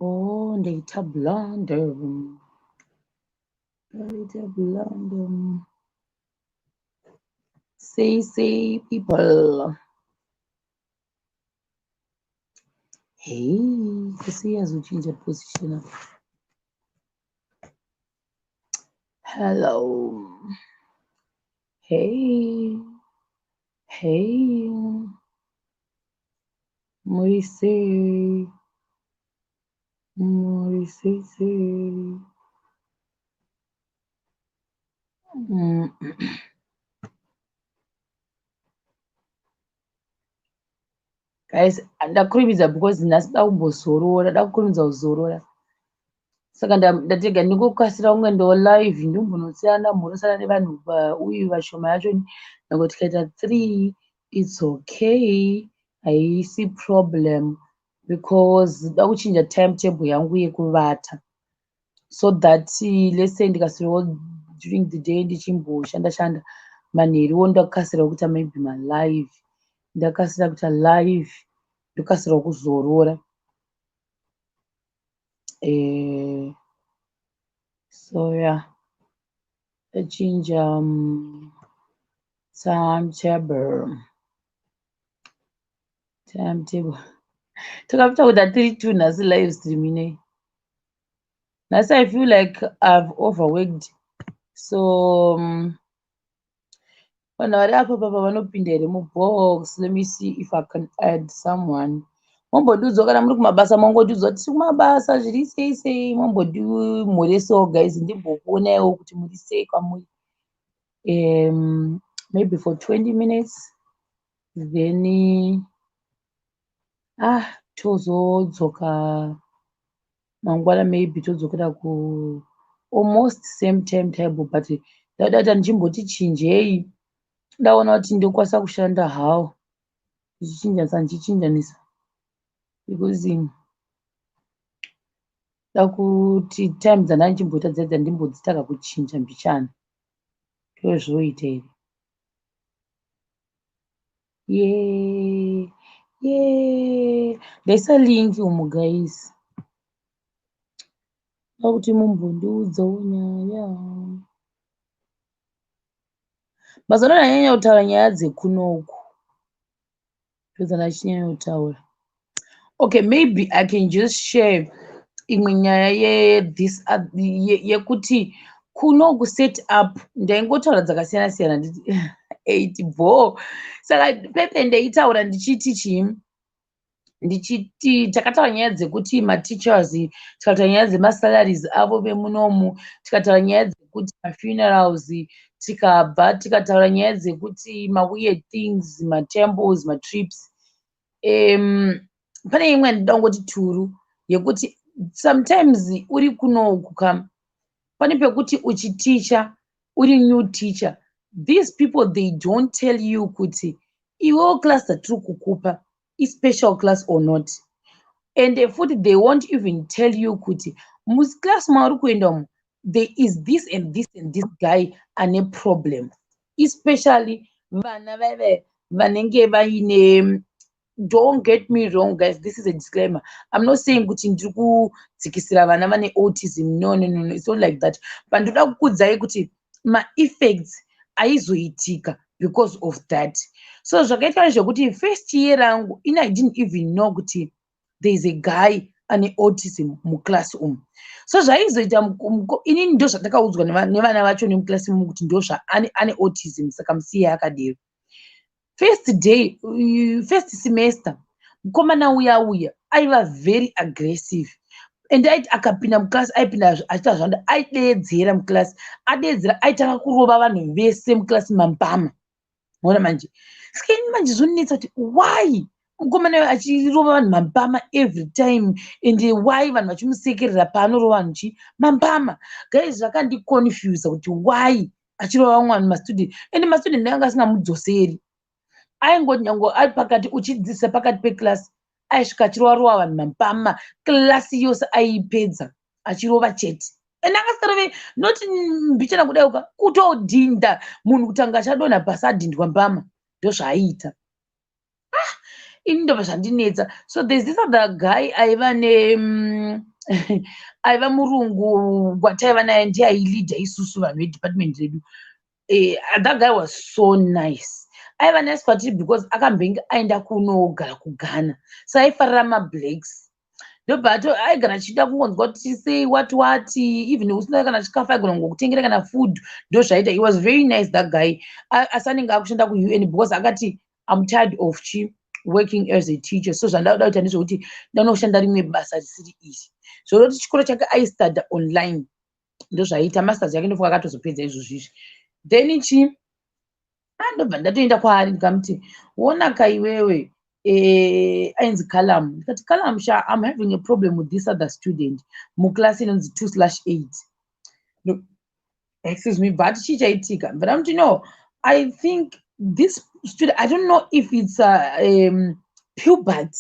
Oh, ndaita blunder. Say people. Hey, kusiyazochinja position up. Hello. Hey. Hey. Moise. Guys, ndakurumbidza because nhasi da kumbozorora, da kukurumidza kuzorora. Saka ndatega ndingokasira kunge ndo live ndombonosiya mhorosana nevanhu uyu vashoma yacho nangoti tikaita 3 it's okay, haisi problem because da kuchinja timetable yangu yekuvata so that let's say ndikasirawo during the day ndichimboshanda manheriwo ndakasira kuita maybe malive, ndakasira kuita live ndokasira kuzorora. So yeah, change timetable. Takapita kuita 3-2 nhasi live stream inei. Nhasi I feel like I've overworked. So vanhu vari apa papa vanopinda here mubox. Let me see if I can add someone. Mombodiudzawo kana muri kumabasa mongotiudza kuti tiri kumabasa zviri sei sei, mombodimhoresawo guys ndimbokuonaiwo kuti muri sei kwamuri. Maybe for 20 minutes then tozodzoka mangwana, maybe todzokera ku almost same timetable but ndadata ndichimboti chinjei ndaona kuti ndokwanisa kushanda hawo ndichinjanisa because dakuti time dzandanichimboita dzedza ndimbodzitaka kuchinja mbichana tozvoita here. Ndaisa link umu guys dakuti mumbondiudzawo nyaya. Mazano ndanyanya kutaura nyaya dzekunoku ndozvandachinyanya kutaura. Okay, maybe I can just share imwe nyaya yekuti kunoku set up ndaingotaura dzakasiyana siyana nditi 8 bo. Saka pepe ndaitaura ndichiti takataura nyaya dzekuti mateachers, tikataura nyaya dzemasalaries avo vemunomu, tikataura nyaya dzekuti mafunerals, tikabva tikataura nyaya dzekuti maweird things, matemples, matrips. Pane imwe ndinoda kungoti turu yekuti sometimes uri kunoku pane pekuti uchiticha uri new teacher, these people they don't tell you kuti iwewo class dzatiri kukupa special class or not, and futi they won't even tell you kuti musiclass mauri kuenda umu there is this and this and this guy ane problem, especially vana vanenge vaine. Don't get me wrong guys, this is a disclaimer. I'm not saying kuti ndiri kudzikisira vana vane autism, no, it's not like that, but ndoda kukudzai kuti ma-effects aizoitika because of that. So zvakaita zvekuti first year rangu I didn't even know kuti there is a guy ane autism muclass umu. So zvaizoita inini ndo zvatakaudzwa nevana vacho nemuclass umu kuti ndo ane autism, saka musiye akadero. First day, first semester, mukomana uya aiva very aggressive, and akapinda muclass aipinda achiita zvando aideedzera muclass, adeedzera aitanga kurova vanhu vese muclass mambama. Mona manje sikeni manje zvonetsa kuti why mukomana achirova vanhu mambama every time, and why vanhu vachimusekerera paanorova vanhu mambama. Guys, zvakandiconfuse kuti why achirova vamwe mastudent, and mastudent anga asingamudzoseri. Aingoti nyango ari pakati uchidzidzisa pakati peclass aisvika achirova vanhu mambama, class yose aipedza achirova chete, and akasarove noti mbichana kudai kutodhinda munhu kutanga achadonha pasi adhindwa mbama, ndozvaaiita. Ini ndobva zvandinetsa. So there's this other guy aiva aiva murungu wataiva naye ndiye ailidha isusu vanhu vedepartment redu. That guy was so nice. Aiva nice kwatiri because akambenge aenda kunogara kuGhana, so aifarira mablacks. Ndobva aigara achida kungonzwa kuti say what even usina kana chikafu aigona ngokutengera kana food ndozvaita. He was very nice that guy. Asanenge akushanda kuUN because akati I'm tired of working as a teacher, so zvandakuda kuita ndezvekuti ndanoshanda rimwe basa risiri iri. Zvoroti chikoro chake aistada online ndozvaita masters yake ndofunga akatozopedza izvozvizvi. Then ndobva ndatoenda kwaari ndikamuti wonaka iwewe ainzi Kalam. Ndikati Kalam sha, I'm having a problem with this other student muclass inonzi 2/8. No, excuse me, but chichaitika. But I'm no, I think this student, I don't know if it's puberty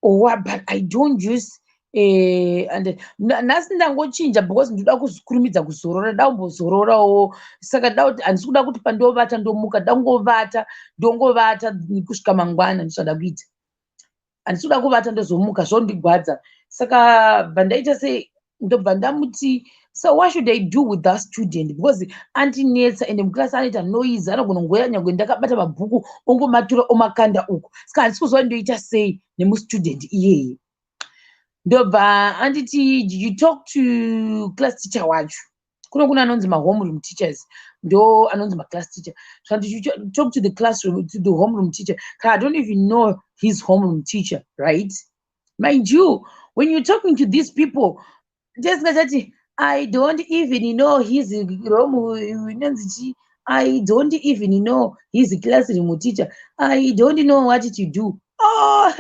or what, but I don't use and nhasi ndangochinja because ndoda kukurumidza kuzorora, ndambozororawo, saka handisi kuda kuti pandovata ndomuka, ndangovata ndongovata kusvika mangwana ndichada kuita. Handisi kuda kuvata ndozomuka zvondigwadza, saka bva ndaita sei, ndobva ndamuti so what should I do with that student because andinetsa ende muklasi anoita noise, anogona ngoya nyangwe ndakabata mabhuku ongomatura omakanda uko, saka handisi kuziva ndoita sei nemustudent iyeye. Ndobva anditi did you talk to class teacher wacho? Kuna anonzi homeroom teachers ndo anonzi class teacher. So did you talk to the classroom, to the homeroom teacher? I don't even know his homeroom teacher, right? Mind you, when you're talking to these people, just I don't even know his I don't even know his classroom teacher. I don't know what to do. Oh,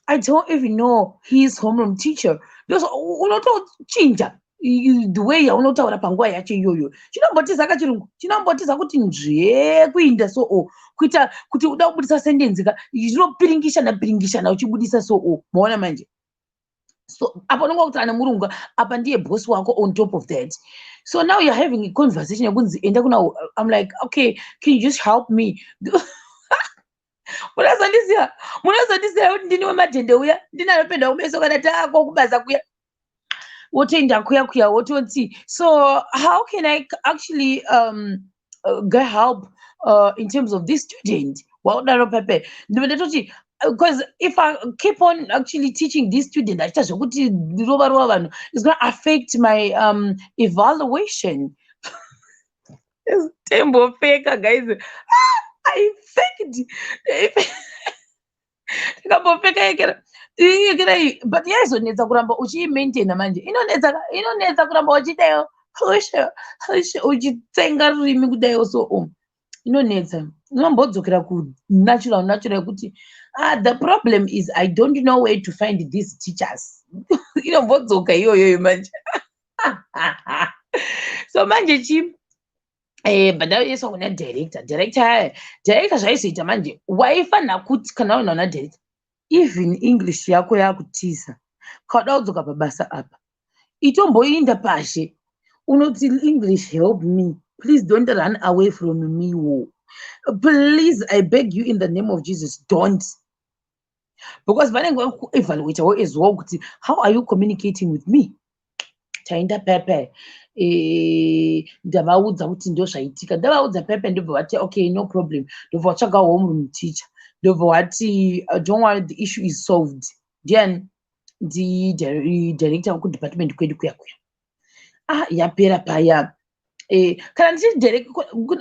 I don't even know his homeroom teacher. Because unotochinja the way unotaura panguva yacho iyoyo. Chinombotiza kachirungu, chinombotiza kuti nzve kuinda so kuita kuti uda kubudisa sentence ka zvinopiringishana uchibudisa so maona manje. So apa unonga kuti ana murungu apa ndiye boss wako on top of that. So now you're having a conversation yakunzi enda kuna, I'm like, okay, can you just help me? Munozondisiya kuti ndini wemadhende uya ndinanopenda kumeso kana taako kubaza kuya wotoenda kuya wototi. So how can I actually get help in terms of this student? Waudaro pepe ndototi because if I keep on actually teaching this student aita zvokuti rova vanhu, it's going to affect my evaluation. Tembo feka guys. I faked. But yes, unaweza kuramba uchimaintain manje. Inonetsa kuramba uchidayo. Uchitsenga rurimi kudayo so inonetsa. Unombodzokera ku natural kuti the problem is I don't know where to find these teachers. Inombodzoka iyoyo manje. So manje but ndauyeswa kuna director zvaizoita manje waifanira kuti kana unaona director even English yako yakutiza kada kudzoka pabasa apa itomboinda pashe unoti English help me, please don't run away from me, please I beg you in the name of Jesus don't, because vanenge vakuevaluata as well kuti how are you communicating with me. Taenda pepe ndavaudza kuti ndozvaitika, ndavaudza pepe ndobva vati okay no problem, ndobva vatsvaga homeroom teacher, ndobva vati don't worry the issue is solved. Then director kudepartment kwedu kuya yapera paya. Kana ndichi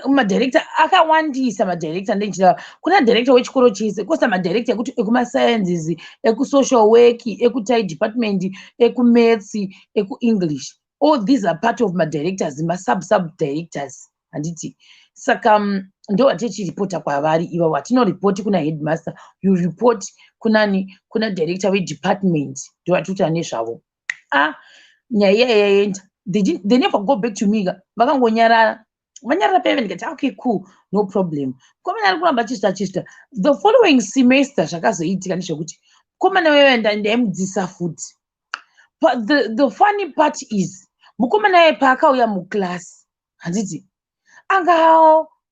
madirector akawandisa madirector ndenjira kuna director wechikoro chese kosa madirector ekuti ekumasciences, ekusocial work, ekutai department, ekumaths, ekuenglish, all these are part of my directors, my sub directors handiti. Saka ndo atichiripota kwavari iva watinoripoti kuna headmaster, you report kuna director wedepartment, ndo vatikuta nezvavo. Nyaya yaenda. They never go back to me. Vakangonyarara peve ndikati okay cool no problem. Komana kuramba chista the following semester zvakazoitika ndezvekuti komana wewe ndaimudzisa futi. But the funny part is mukomana waye paakauya muclass handiti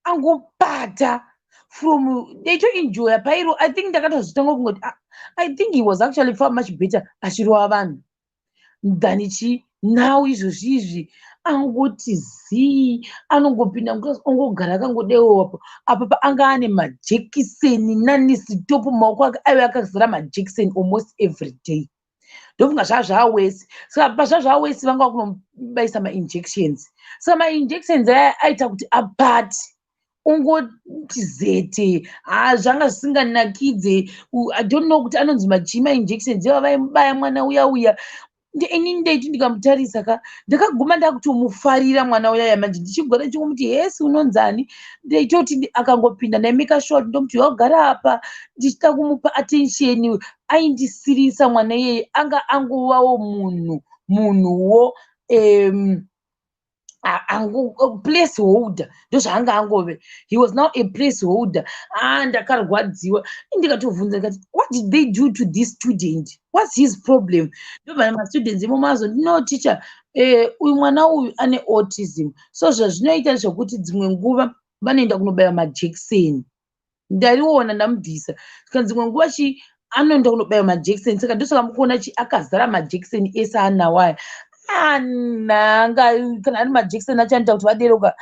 angopata from enjoy pairo. I think ndakatozvitanga kungoti I think he was actually far much better achirova vanhu than now izvozvizvi angoti zii anongopinda ongogara akangodewo apa anga ane majekiseni nanisitopu maoko ake aive akazara majekiseni almost every day. Ndofunga zvazvaawesi saka pazvazvaawesi vanga vakunobaisa mainjections saka mainjections aya aita kuti apati ungoti zete zvanga zvisinganakidze. I don't know kuti anonzi majima injections iva vaimubaya mwana uya inini ndaiti ndikamutarisa ka ndakaguma ndakutomufarira mwana uyaya manje ndichigona chikomuti hesi unonzani ndaitoti akangopinda ndaimeka short ndomuti wagara apa ndichida kumupa attention aindisirisa mwana iyeye anga angovawo munhuwo place holder ndozvaanga angove. He was now a place holder. Ndakarwadziwa ndikatovhunza ndikati what did they do to this student, what's his problem? Ndobva mastudents imomazoti no teacher uyu mwana uyu ane autism so zvazvinoita zvokuti dzimwe nguva vanoenda kunobaya majekiseni. Ndariona ndamubvisa saka dzimwe nguva anoenda kunobaya majekiseni saka ndosaka mukuona akazara majekiseni ese anawaya kana ari majekiseni acho anoita kuti vaderoka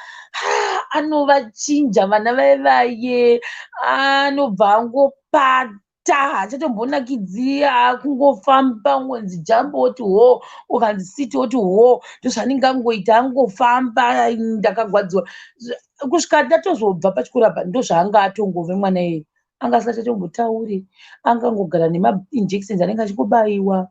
anovachinja vana vaye anobva angopata hachatombonakidzia kungofamba ngonzi jambo oti ho ukanzi siti oti ho ndozvanenge angoita angofamba. Ndakagwadziwa kusvika ndatozobva pachikoro apa ndozvaanga atongove mwana iyeye anga asingachatongotauри angangogara nemainjections anenge achingobaiwa.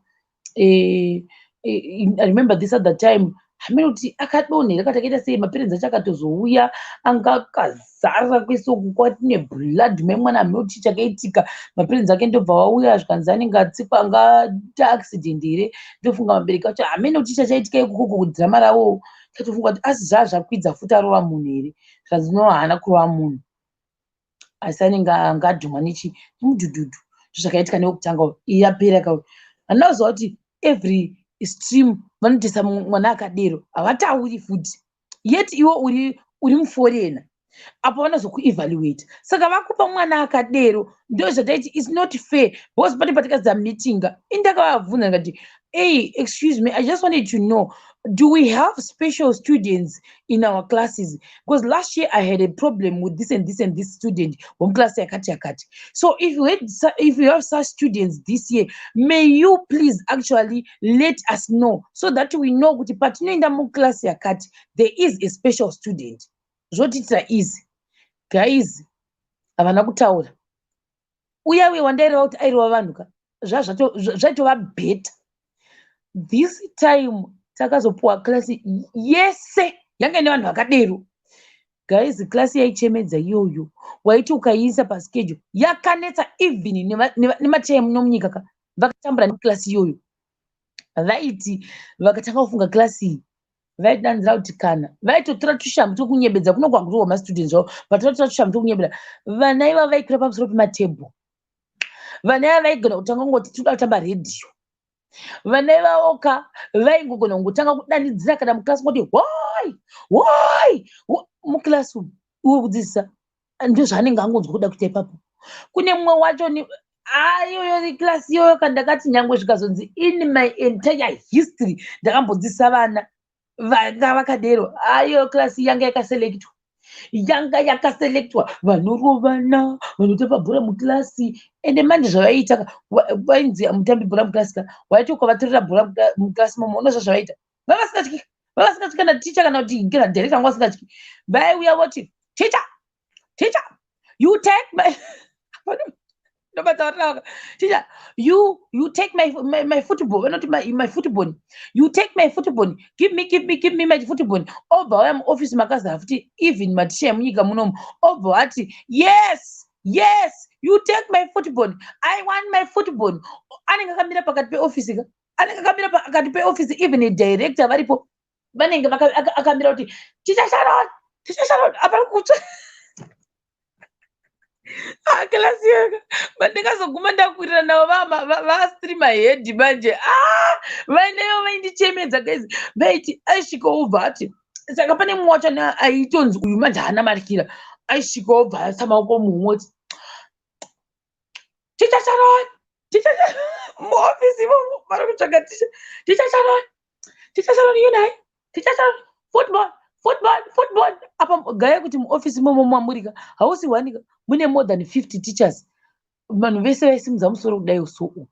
I remember this at the time kuti akadonhera akatakaita sei maparents acho akatozouya anga akazara kwese uku kwati neblood memwana hamnoti chakaitika maparents ake ndobva vauya zvikanzi anenge atsikwa angaita accident here. Ndofunga mabereki acho hamene kuti chachaitika ikoko kudhirama ravo katofunga kuti asi zvazvakwidza futi arova munhu here zvikanzi no haana kurova munhu asi anenge angadhumwa nemudhudhudhu zvakaitika newokutanga yapera kauya. Handinoziva kuti every stream vanotesa mwana akadero havatauri futi yet iwo uri muforena apo vanozokuevaluate saka vakupa mwana akadero ndozvataiti is not fair because pane patakadza meetinga indakavabvunza ndikati excuse me, I just wanted to know, do we have special students in our classes? Because last year I had a problem with this and this and this student from class yakati. So if you have such students this year, may you please actually let us know so that we know kuti patinoenda mu class yakati there is a special student. Zvotitira easy guys, havana kutaura uya wandaireva kuti airova vanhu ka zvaitova better. This time takazopuwa klasi yese yanga ine vanhu vakadero guys. Klasi yaichemedza iyoyo waiti ukaiisa paschedule yakanetsa even nematime nomunyika ka vakatambura neklasi iyoyo vaiti vakatanga kufunga klasi iyi vaidanzira kuti kana vaitotora tushambo tokunyebedza kunogwa kutorwa mastudents avo vatotora tushambo tokunyebedza vana iva vaikira pamusoro pematebhuru. Vana iva vaigona kutanga kungoti toda kutamba redhiyo. Vana ivavoka vaingogona kungotanga kudanidzira kana muklasi ngoti woi muklasi uwo kudzidzisa ndozvaanenge angonzwa kuda kuita ipapo. Kune mumwe wacho iyoyo klasi iyoyo kandakati nyangwe zvikazonzi in my entire history ndakambodzidzisa vana vanga vakadero iyoyo klasi yanga yakaselektwa vanorovana vanotamba bhora muklasi ende manje zvavaiita vainzi mutambi bhora muklasi ka waiti ukavatorera bhora muklasi momo unozva zvavaita vavasingatyi kana ticha kana kuti kana director wanga asingatyi vaiuya voti teacher you take my teacher you take my football, not my football, you take my football, give me my football. Obva waya muoffice makaza futi even matisha emunyika munomu obva wati yes you take my football, I want my football. Anenge akamira pakati peoffice ka anenge akamira pakati peoffice even a director varipo vanenge akamira kuti teacher Sharon apari kutsva klasi yaka vandingazoguma ndakwirira navo vastreama head manje vaineyo vaindichemedza guys vaiti aisvika ubva ati saka pane mumwe wacho aitonzi uyu manje haana marikira aisvika obva aisa maoko mumwe ticha Sharon muofisi imomo vari kutsvaga ticha Sharon unai ticha Sharon football apa gaya kuti muofisi imomo mamurika hausi wanika mune more than 50 teachers vanhu vese vaisimudza musoro kudai usoo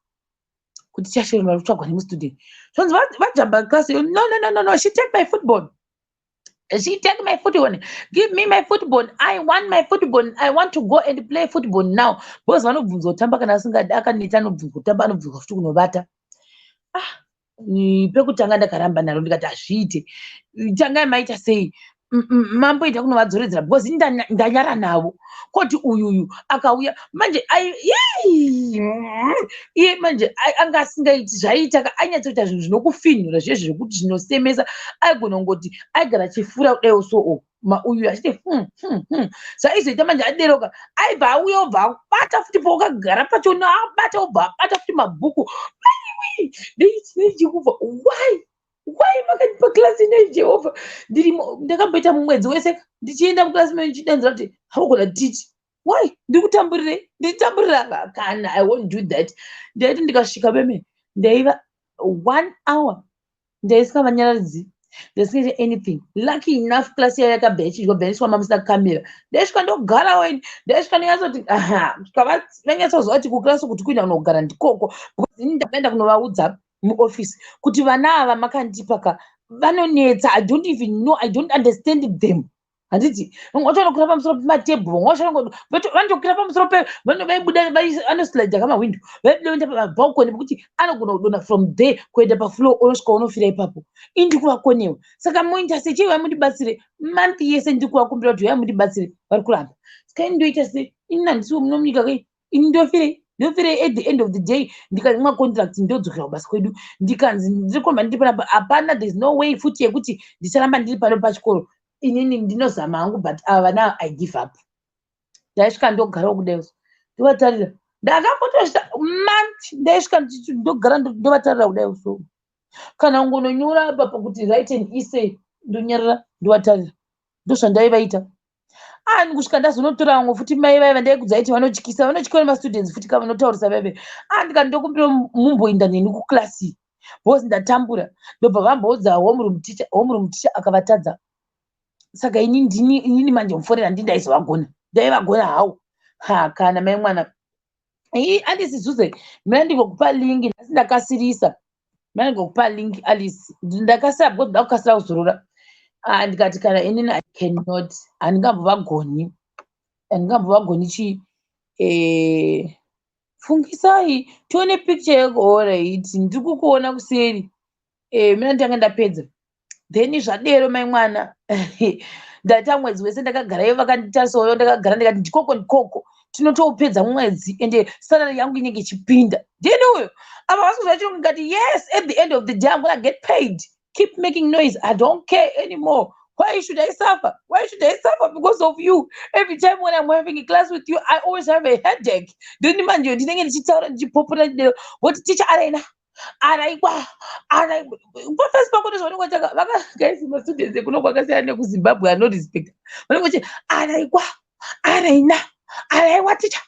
kuti ticha Sharon vari kutsvagwa nemustudent zvonzi vajamba class no she take my football. She take my football. Give me my football. I want my football. I want to go and play football now. Because vanobvunza kutamba kana asingadi akaneta anobvunza kutamba anobvunza futi kunovata. Pekutanga ndakaramba naro ndikati azviite. Tangai maita sei? Mamboita kunovadzoredzera because ndanyara navo. Koti uyu akauya manje iye manje anga asingaiti zvaiita anyatsoita zvinhu zvinokufinhura zvizvo zvekuti zvinosemesa aigona kungoti aigara achifura kudai usoo uyu achiti zvaaizoita manje aderoka aibva auya obva abata futi paukagara pachona abata obva abata futi mabhuku neichikubva why makandipa klasi inoyi Jehovha ndirimo ndakamboita mumwedzi wese ndichienda muklasi menyu ndichidanzira kuti haugona tichi why ndikutamburira kana I won't do that. Ndaiti ndikasvika beme ndaiva 1 hour ndaisika vanyaradzi ndasingaiti anything. Lucky enough klasi yayo yakabva ichidyobeniswa mamusina kamera ndaisvika ndogara weni ndaisvika ndinyatsoti vanyatsozva kuti kuklasi kuti kuina kunogara ndikoko because ini ndakaenda kunovaudza muofisi kuti vana ava makandipaka vanonetsa. I don't even know, I don't understand them. Handiti vangotonokwira pamusoro pematebhuru vanotokwira pamusoro vaibuda anoslida kamahwindo vaibuda pamabhalkoni pekuti anogona kudonha from there kuenda pafloor onosvika unofira ipapo ini ndiri kuvakonewa. Saka muita sei chii vaimundibatsire month yese ndiri kuvakumbira kuti vaimundibatsire vari kuramba saka ini ndoita sei ini handisiwo muno munyika kei ini ndofirei at the end of the day ndikamwa contract ndodzokera kubasa kwedu ndikanzi ndirikomba ndiri panapa hapana, there is no way futi yekuti ndicharamba ndiri pano pachikoro inini ndinozama hangu but ava now I give up. Ndaisvika ndogarawo kudai ndovatarira ndakambotosvika month ndaisvika ndogara ndovatarira kudai so kana ungononyora apa pakuti write an essay ndonyarara ndovatarira ndozvandaivaita. Kusvika ndazonotora vamwe futi mai vaiva ndaikudzaiti vanotyisa nemastudents futi kavanotaurisa vaive ndikati ndokumbira mumboinda neni kuklasi because ndatambura ndobva vamboudza homeroom teacher akavatadza. Saka inini manje muforera ndindaizovagona ndaivagona hawo kana mai mwana Alice Zuze mina ndingokupa lingi asi ndakasirisa mina ndingokupa lingi Alice ndakasira because ndakukasira kuzorora ndikati kana inini I cannot handingambovagoni chii fungisai tione picture yako alright ndiri kukuona kuseri mina ndanga ndapedza then zvadero mai mwana ndaita mwedzi wese ndakagarayo vakanditarisawo ndakagara ndikati ndikoko tinotoupedza mwedzi ende salary yangu inenge ichipinda then uyo apa vasikuzva chirungu ngati yes at the end of the day I'm gonna get paid. Keep making noise. I don't care anymore. Why should I suffer? Because of you? Every time when I'm having a class with you, I always have a headache. Then manje ndinenge ndichitaura ndichipopora what teacher araikwa pafesi pako ndozvavanongotaka vakagaisi mastudents ekuno kwakasiyana nekuzimbabwe ano respect vanongoti araikwa araiwa ticha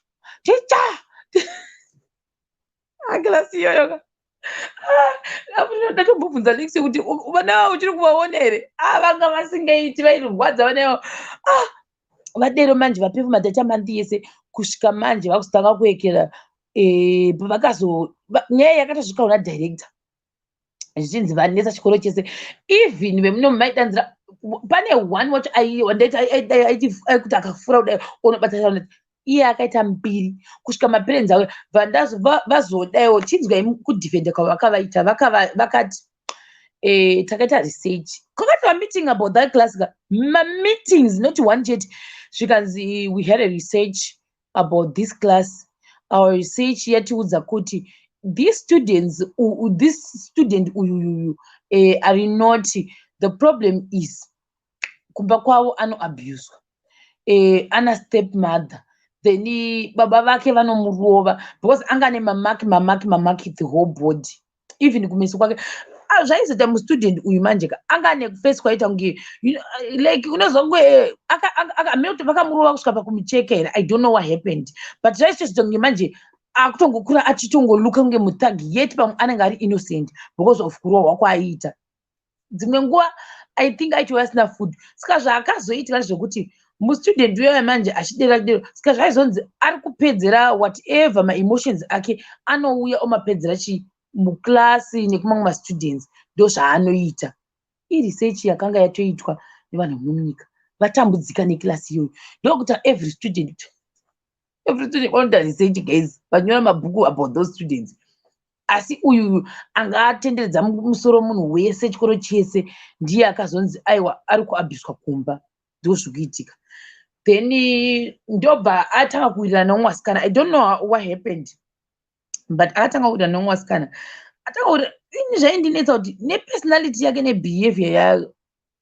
aklasi iyoyoka ndatombobvunza liksi kuti vana vavo uchiri kuvaona here vanga vasingaiti vairwadza vanaivo vadero manje vapefu matacha manthi yese kusvika manje vakuzotanga kuekera nyaya yakatosvika una director zvichinzi vanesa chikoro chese even vemuno maidanzira pane one wacho aiti akafura kudai onobatana iye akaita mbiri kusvika maparents avo vazodaiwo chinzwai kudhifenda kwavakavaita vakati takaita research kwakati meeting about that class meetings not one chet zvikanzi we had a research about this class. Our research yatiudza kuti these students this student uyu are not the problem is kumba kwavo anoabuswa ana stepmother then baba vake vanomurova because anga nemamaki the whole body even kumeso kwake zvaizoita mustudent uyu manje anga nekufesi kwaita kunge like unozwa kunge amene kuti vakamurova kusvika pakumucheka here. I don't know what happened, but zvaizoita kunge manje akutongokura achitongoluka kunge muthagi, yet pamwe anenge ari innocent because of kurohwa kwaiita. Dzimwe nguva I think aichiva asina food, saka zvaakazoitika zvekuti mustudent uyoyo manje achidera dero, saka zvaizonzi ari kupedzera whatever maemotions ake anouya omapedzera muklasi nekumamwe mastudents, ndo zvaanoita. Iresearch yakanga yatoitwa nevanhu munyika vatambudzika neklasi iyoyo, ndokuti every student vanoita research guys, vanyora mabhuku about those students. Asi uyu anga atenderedza musoro munhu wese chikoro chese, ndiye akazonzi aiwa ari kuabhiswa kumba, ndo zvikuitika. Then ndobva atanga kuwirirana nomwasikana. I don't know what happened, but akatanga kuwirirana nomwasikana. Ini zvaindinetsa kuti nepersonality yake nebehavior yayo,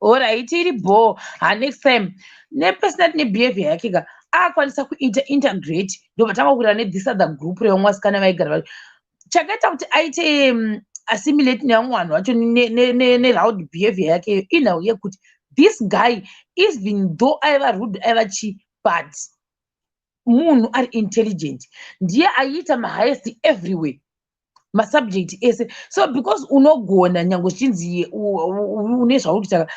alright iri bo next time nepersonality nebehavior yake ka akwanisa kuintegrate, ndobva tanga kuwirirana nethis other group revamwasikana vaigara. Chakaita kuti aite assimilate nevamwe vanhu vacho neloud behavior yake inhau yekuti this guy, even though aiva rude aiva chi, but munhu ari intelligent, ndiye aiita mahighest everywhere masubject ese. So because unogona nyange zvichinzi une zvauri kuita,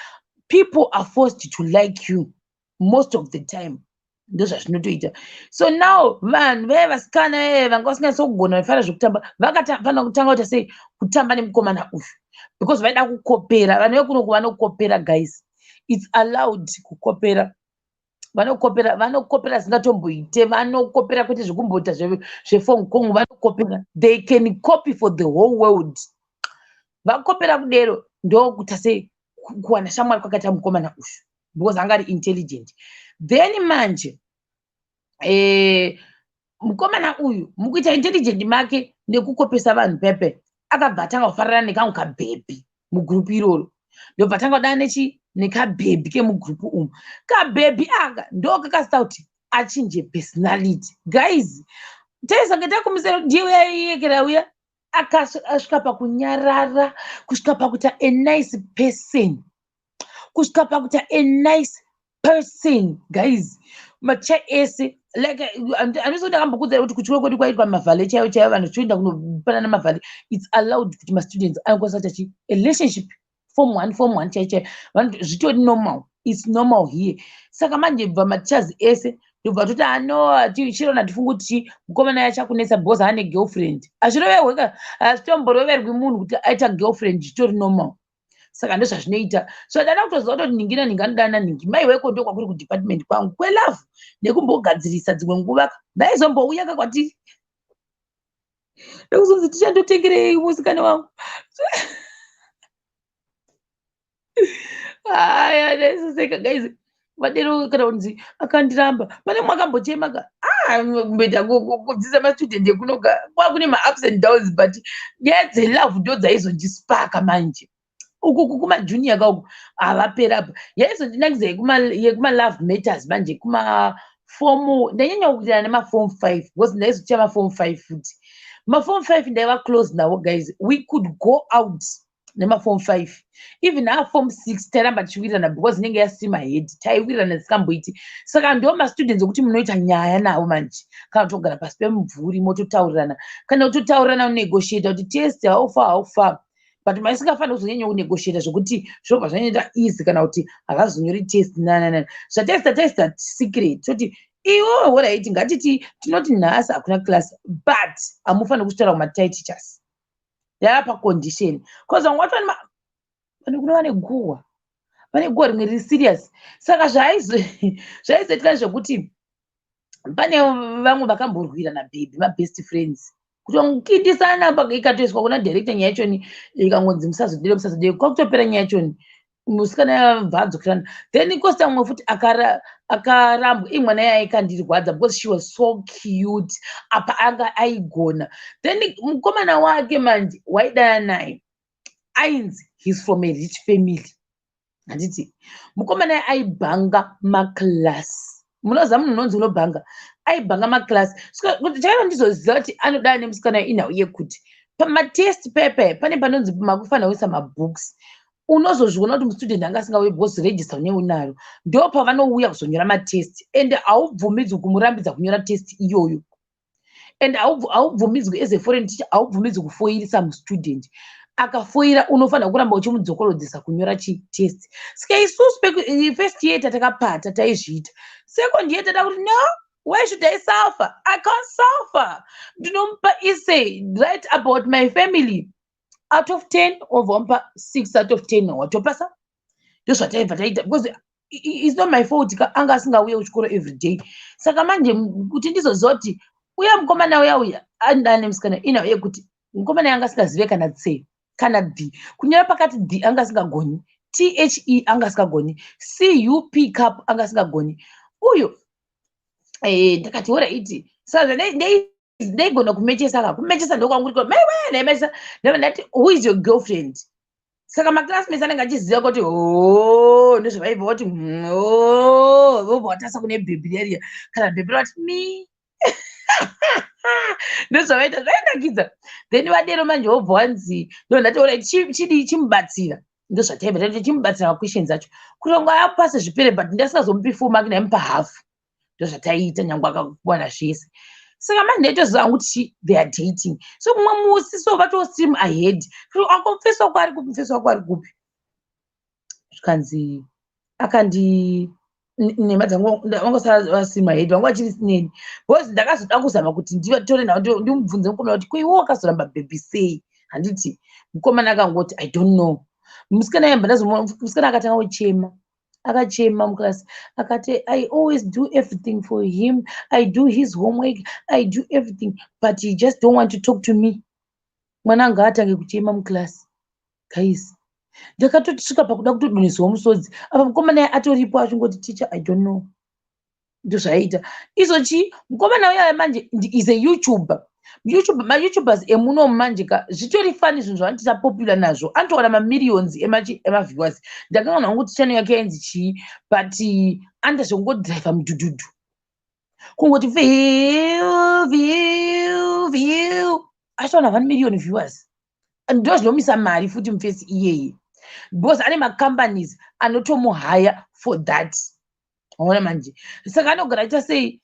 people are forced to like you most of the time, ndo zvazvinotoita. So now vanhu vevasikana vanga vasinganyatso kugona vaifara zvekutamba vakafana kutanga kuita sei kutamba nemukomana uyu, because vaida kukopera. Vanhu vekunoku vanokopera guys, it's allowed kukopera. Vanokopera zingatomboite, vanokopera kwete zvekumboita zvefongkong, vanokopera. They can copy for the whole world. Vakopera kudero ndokuita sei kuwana shamwari kwakaita mukomana uyu, because anga ari intelligent. Then manje mukomana uyu mukuita intelligent make nekukopesa vanhu pepe, akabva atanga kufarana nekamwe kabhebhi mugrupu iroro, ndobva atanga kudana nekabhebhi kemugrupu umu. Kabhebhi aka ndo kakasita kuti achinje personality. Guys, taisange takumisira ndiye iyekera uya akasvika pakunyarara, kusvika pakuita a nice person, kusvika pakuita a nice person. Guys, macha ese like andizoti akambokudzera kuti kuchikoro kwedu kwaitwa mavhale chaiwo vanhu toenda kunopanana mavhale. It's allowed kuti mastudents anokwanisa kuti a relationship form 1 chaiwo vanhu zvitori normal. It's normal here. Saka manje bva matichers ese ndobva toti chirona tifunga kuti mukomana yacho akunetsa because ane girlfriend. Azviroverweka, hazvitomboroverwi munhu kuti aita girlfriend, zvitori normal. Saka ndo zvazvinoita. So dada kutoziva kuti ningi anodana ningi, maiweko ndo kwakuri kudepartment kwangu kwelove nekumbogadzirisa. Dzimwe nguva ndaizombouya kakwatiri ndokuzonzi tichandotengerei musikana wangu. Aya ndaisoseka guys, vadero kana kunzi akandiramba. Pane mwakambochema mbeta kudzidzisa mastudent ekunoga kwakune ma-ups and downs, but nyaya dzelove ndo dzaizondispaka manje. Uku kumajunior kauku havapera apa. Yaizondinakidza yekuma-love matters manje kumafomu. Ndanyanya kukuitana nemaform 5 because ndaizoticha maform 5 futi. Maform 5 ndaiva close nawo guys. We could go out nemaform 5. Even form 6 tairamba tichiwirirana because inenge yasima head, taiwirirana zikamboiti. Saka ndo mastudents okuti munoita nyaya navo manje, kana kutogara pasi pemumvuri mototaurirana, kana kutotaurirana unegotiate kuti test haufa. But maisingafani kuzonyanya kunegotiate zvokuti zvobva zvanoita easy kana kuti havazonyori test zvatesta secret toti iwo alright ngatiti tinoti nhasi hakuna class, but hamufani kusvitara kumatitle teachers. Yava pacondition because vamwe vacho vanhu kuno vane guhwa rimwe riri serious. Saka zvaizoitika zvekuti pane vamwe vakamborwirana baby, mabest friends, kutongikindisana ikatoiswa kuna director nyaya yachoni, ikangonzi musazodei kwakutopera nyaya yachoni, musikana bva adzokirana. Then kosta mumwe futi akarambwa, imwana yaye aikandirwadza because she was so cute, apa anga aigona. Then mukomana wake manje waidana naye ainzi he's from a rich family. Handiti mukomana aibhanga maklasi. Munoziva munhu unonzi unobhanga, aibhanga maklasi. Chaiva ndizoziva kuti anodana nemusikana inhau yekuti pamatest paper pane panonzi makufanira kuisa mabooks. Unozozviona kuti mustudent anga asingauye because register unenge unaro, ndo pavanouya kuzonyora matest, and haubvumidzwi kumurambidza kunyora test iyoyo, and haubvumidzwi as a foreign teacher, haubvumidzwi kufoirisa mustudent. Akafoira unofanira kuramba uchimudzokoredzesa kunyora chitest. Saka isusu first year tatakapata taizviita, second year tada kuti no, why should I suffer? I can't suffer. Ndinomupa essay write about my family. Out of 10 ovampa 6 out of 10 watopasa. Ndozvataibva taita because it's not my fault anga asingauye kuchikoro every day. Saka manje kuti ndizozoti uya mukomana uya andane musikana inauye kuti mukomana yanga asingazive kana tse kana d kunyora pakati d anga asingagoni, the anga asingagoni, cup cup anga asingagoni. Uyo ndakati ora iti saka ndaigona kumechesa ndokwanguriko maiwe ndati who is your girlfriend. Saka maclassmates anenge achiziva kuti ndozvavaibva kuti vobva watasa kune bhebhiriya kana bhebhiriya vati me ndozvavaita zvainakidza. Then vadero manje wobva wanzi ndondati ora chidi chimubatsira, ndozvataibva tati chimubatsira maquestions acho kuti ngo apase zvipere but ndasingazomupi full mark ndaimupa half. Ndozvataiita nyange akawana zvese. Saka manje ndaitoziva kuti they are dating. So mumwe musi so vatostream ahead akomufeso wako ari kupi, mufeso wako ari kupi. Zvikanzi akandi nema dzangu vangosara vastream ahead vangu vachiri sineni because ndakazoda kuzama kuti ndivatore navo ndimubvunze mukomana kuti kwewo wakazoramba baby sei. Handiti mukomana akangoti I don't know. Musikana yamba ndazomuona musikana akatanga kuchema, akachema muklasi akati I always do everything for him, I do his homework, I do everything but he just don't want to talk to me. Mwana anga atange kuchema muklasi. Guys, ndakatoti svika pakuda kutodonheswa musodzi apa mukomana atoripo achingoti teacher I don't know. Ndozvaita izochi mukomana uya manje is a YouTuber. Ma-YouTubers emunomu manje ka zvitori fani zvinhu zvavanoti tapopular nazvo anotowana mamillions emaviewers. Ndakanga nanguti channel yake yainzi chii but andazvongodhiraivha mudhudhudhu kungoti view achitawana 1 million viewers. Ndo zvinomisa mari futi mufesi iyeye because ane macompanies anotomuhaya for that. Waona manje saka anogara aita sei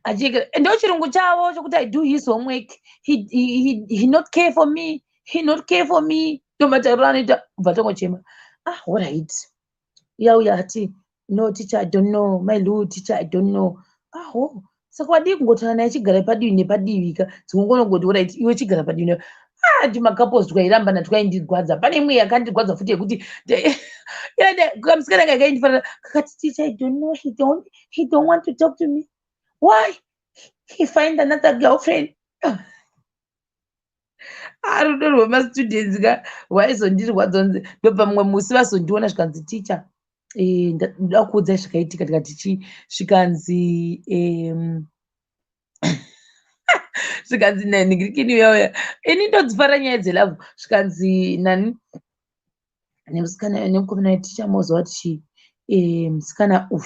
achigara ndo chirungu chavo chokuti I do his homework, he not care for me, he not care for me. Ndomatariro anoita kubva tongochema all right uya ati no teacher I don't know, my little teacher I don't know. Saka wadii kungotaura naye chigara padivi nepadivi ka dzingongonongoti all right iwe chigara padivi timakapo twairambana twaindirwadza. Pane imwe yakandirwadza futi yekuti kamusikana kakaindifanira kakati teacher I don't know, he don't want to talk to me. Why? He find another girlfriend. Rudo rwemastudents ka waizondirwadza nzi ndobva mumwe musi vazondiona zvikanzi teacher ndoda kuudzai zvakaitika tikati chii zvikanzi zvikanzi ningirikini uyauya ini ndodzifara nyaya dzelavhu zvikanzi nani nemusikana nemukomana teacher moziva kuti chii musikana uyu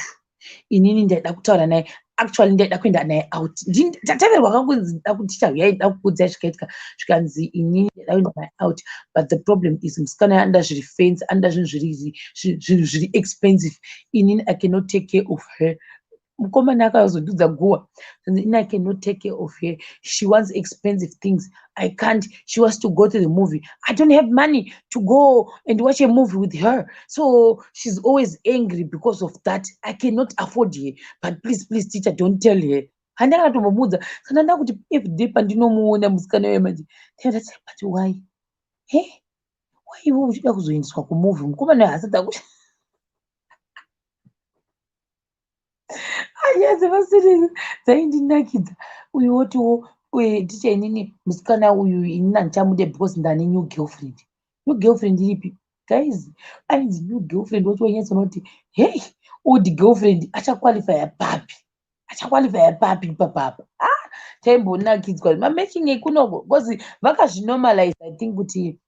inini ndaida kutaura naye actually ndaida kuenda naye out. Tataverwa kakunzi ndida kuti teacher uyai ndida kukuudzai zvakaitika zvikanzi inini ndaida kuenda naye out but the problem is musikana anda zviri fancy, anda zvinhu zviri expensive, inini I cannot take care of her. Mukomana akazodudza guwa inini I cannot take care of her, she wants expensive things, I can't. She wants to go to the movie, I don't have money to go and watch a movie with her, so she's always angry because of that. I cannot afford her but please teacher don't tell her. Handakatombomudza kana nda kuti everyday pandinomuona musikana wemanje ndati but why iwe uchida kuzoendeswa kumovie mukomana hasati ayazevasirisi dzaindinakidza uyu wotiwo ticha inini musikana uyu inini handichamude because ndane new girlfriend. New girlfriend iripi guys? Ainzi new girlfriend wotiwo nyatsoona kuti hey old girlfriend achaqualifya papi papapa. Taimbonakidzwa mamatching ekunoko because vakazvinormalize I think kuti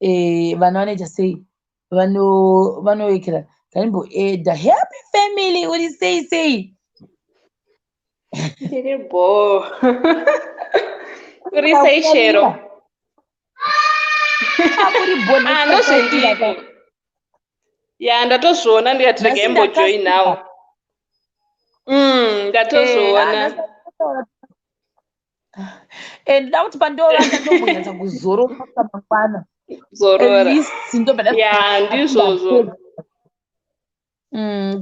vanhu vanoita sei vanowekera kaimbo the happy family uri sei Ndiri bo uri sei chero ndozvendiri. Yeah, ndatozviona ndikati rega imbojoin now. Ndatozviona. Ndida kuti pandooranda ndombonyatsa kuzorora mangwana. Zorora. Yeah, ndizvozvo.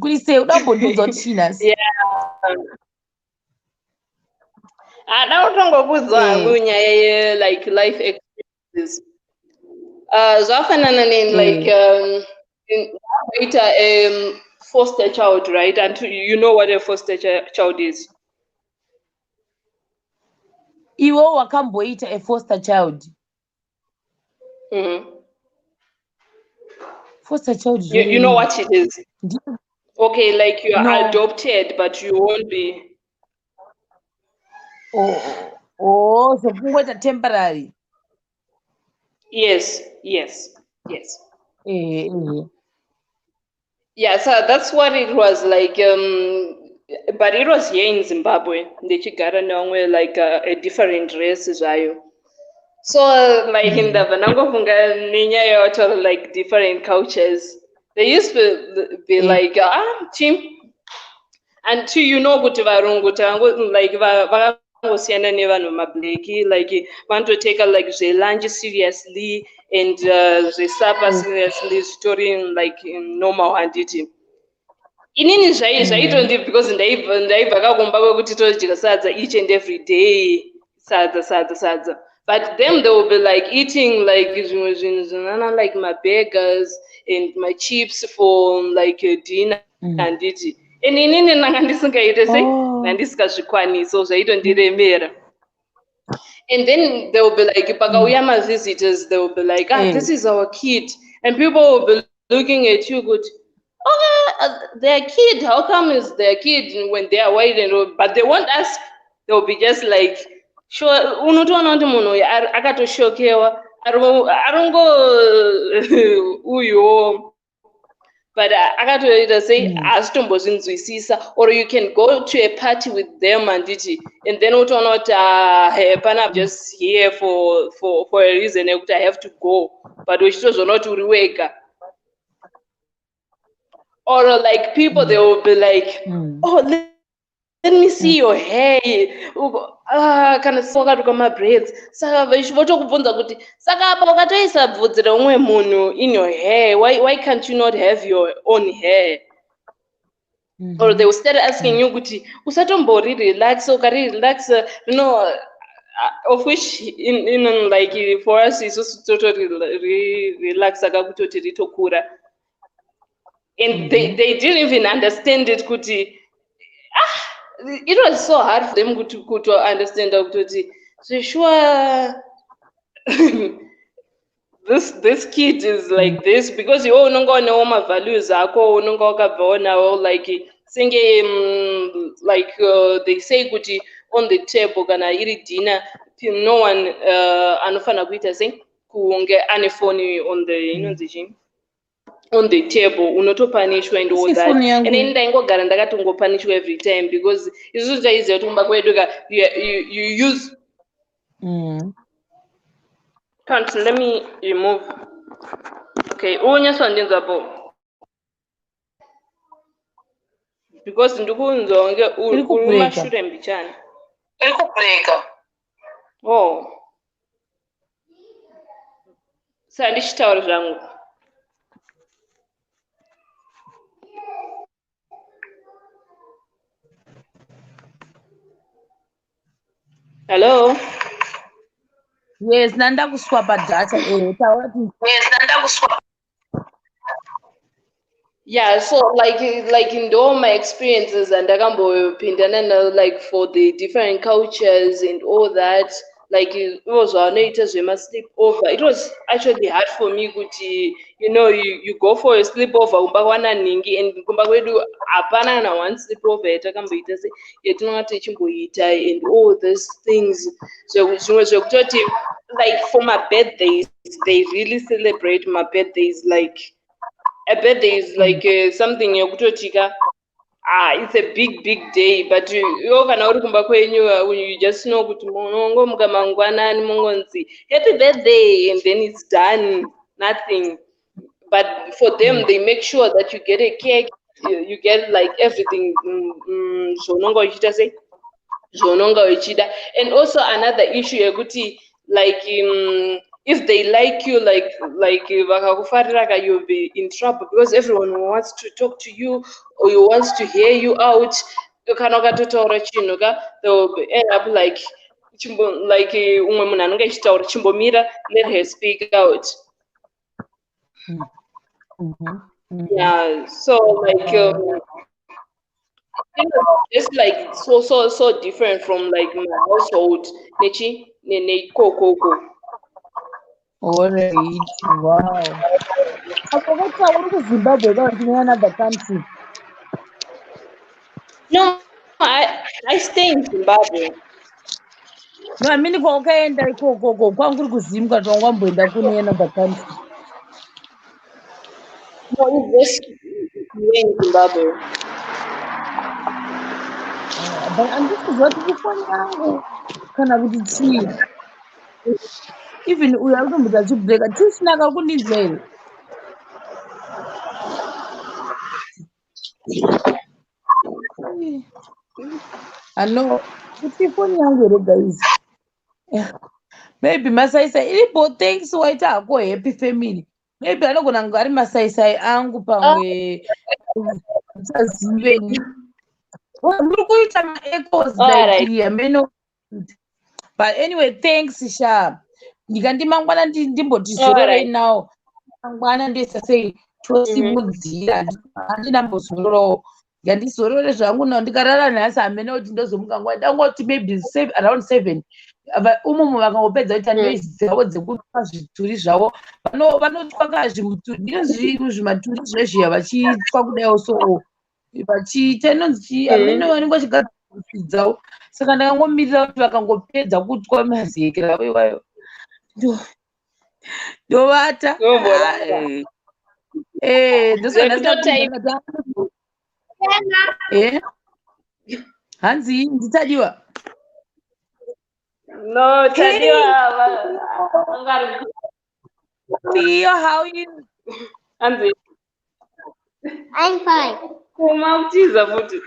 Kuri sei uda kumbondiudza kuti chiinasi? Ada kutongokudza hangu nyaya ye-like life experiences. Zvafanana like a foster child, right? And you know what a foster child is. Iwo wakamboita a foster child. Foster child. You know what it is? Okay, like you are adopted, but you won't be. So kungoita temporary. Yes. Yeah, so that's what it was like. But it was here in Zimbabwe. Ndechigara ndomwe like a different race zvayo. So like in the vanangofunga nenyaya yacho like different cultures. They used to be like chimp. And too, you know, kuti varungu like vakangosiyana nevanhu mableki, like want to take like the lunch seriously and the supper seriously, story like normal handiti. Inini zvaitonzi because ndaibva kakumba kwekuti todya sadza each and every day, sadza. But them they will be like eating like like my burgers and my chips for like dinner handiti. And inini nanga ndisingaite sei nandisingazvikwaniso zvaitondiremera. And then they will be like pakauya visitors, they will be like this is our kid, and people will be looking at you good. Okay, their kid, how come is their kid when they are white and old? But they won't ask. They'll be just like, sure, unotoona kuti munhu akatoshokewa arongo uyo. But akatoita say asitombozvinzwisisa, or you can go to a party with them and then utoona kuti hapana, just here for a reason I have to go, but uchitozoona kuti uri wega. Or like people, they will be like, oh, let me see your hair. Kana wakatuka ma-braids. Saka votokubvunza kuti, saka apa wakatoisa bvudzi reumwe munhu in your hair, why can't you not have your own hair? Or they will start asking you kuti, usatombori relax, ukari relax, you know, of which in like for us is also totally relax, saka kutoti ritokura. And they didn't even understand it. It was so hard for them to understand. So sure, this kid is like this because you don't know my values. Like they say on the table kana iri dinner, no one anofana kuita saying kunge ane phone on the on the table, unotopanishwa and all that. And then ndaingogara ndakatongopanishwa every time because isusu chaiziva kuti kumba kwedu you use. Can't let me remove. Okay, unyaswa ndinzapo because ndikunzwa unge uri mashure mbichana. Iri kubreka. Oh. Saka ndichitaura zvangu. Hello? Yes, nanda kuswapa data. Yes, nanda kuswapa. Yeah, so like in all my experiences and like for the different cultures and all that, like it was we must sleep over. It was actually hard for me you know, you go for a sleepover and apana na one sleepover and all these things. So like for my birthdays, they really celebrate my birthdays. Like a birthday is like something yokutochika it's a big day, but you kana uri kumba kwenyu, you just know kuti munongomuka mangwanani mongonzi happy birthday, and then it's done, nothing. But for them, they make sure that you get a cake, you get like everything. Zvononga uchida sei, zvononga uchida. And also another issue yekuti like if they like you, like vakakufarira, you'll be in trouble because everyone wants to talk to you or you wants to hear you out. Kana ukatotaura chinhu ka, they'll end up like umwe munhu anenge achitaura chimbomira, let her speak out. Yeah, so like it's like so different from like my household. Nechi nene koko. Alright, wow. Akakata uri kuZimbabwe kana kuti another country? No, I stay in Zimbabwe. No, I mean kwa ukaenda ikoko kwangu uri kuZimbabwe kana wamboenda kune another country? No, it's just in Zimbabwe. But andikuzwa kuti kufoni yangu kana kuti chii. Even uyo anotomboda achibreka tisinaka kundinzwa here. Ano kuti foni yangu here guys. Maybe masaisai iripo, thanks waita hako happy family. Maybe anogona kunge ari masaisai angu pamwe usaziveni. Muri kuita ma-echoes like yameno. But anyway, thanks Sha. Ndikandi mangwana ndimboti zororei nawo. Mangwana ndesasei tosimudzira. Handinambozororo. Ngandizorore zvangu nawo ndikarara nhasi hamene kuti ndozomuka nguva. Ndangoti maybe around 7. Umumu vakangopedza kuita noizi dzavo dzekupa zvituri zvavo. Vanotwaka zvimaturi zvezviya vachitwa kudaiwo so. Vachiita inonzi hamene vanenge vachigadzirwa saka ndakangomirira kuti vakangopedza kutwa mazekera avo iwayo ndovata hanzi nditadiwa no tadiwa Theo, how are you? Hanzi I'm fine. kumauchiza futi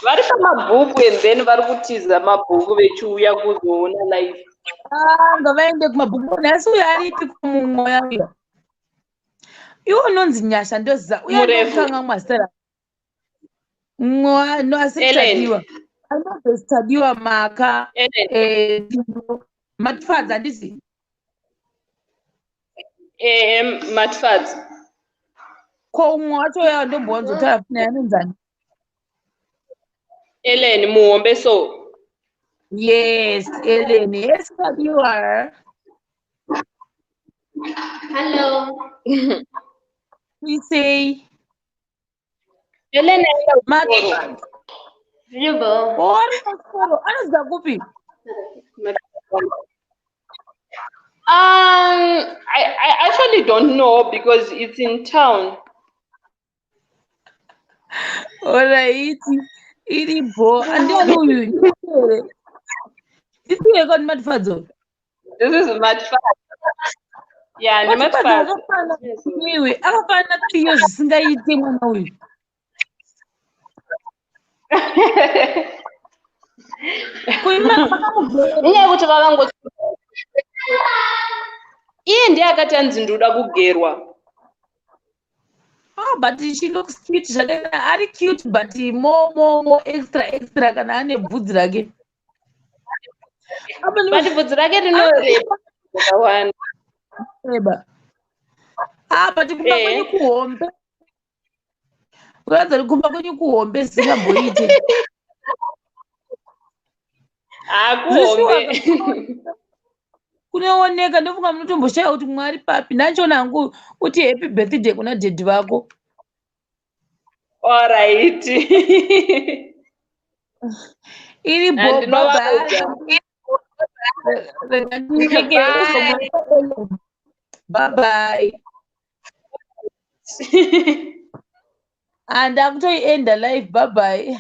vari pamabhuku and then vari kutiza mabhuku vechiuya kuzoona live. Ngavaende kumabhuku nhasi uyo aripi kumumwe uyo iwo unonzi Nyasha ndoziza uyo anotanga mwazitara no asitadiwa anozositadiwa maka matfadzi handisi matfadzi ko umwe wacho uya ndombonzotara funa yanonzani Ellen Muhombe so. Yes, Ellen. Yes, you are. Hello. We say Ellen Madam. Ribo. Gupi. I actually don't know because it's in town. Alright. Iribo. And then who this is a good Matfazo. This is Matfaz. Yeah, ni Matfaz. Anyway, I found out 3 years since I eat him on the inyaya kuti vavango iye ndiye akati anzi ndoda kugerwa. Oh, but she looks cute. Are cute, but more extra kana ane bvudzi rake. But bvudzi rake rinoreba. But kumba kwenye kuhombe. Uraza kumba kwenye kuhombe singamboite. Kuhombe. Kunooneka ndofunga munotomboshaya kuti Mwari papi nacho nangu uti happy birthday kuna daddy vako. All right. Iri bye bye. and akutoienda live. Bye bye.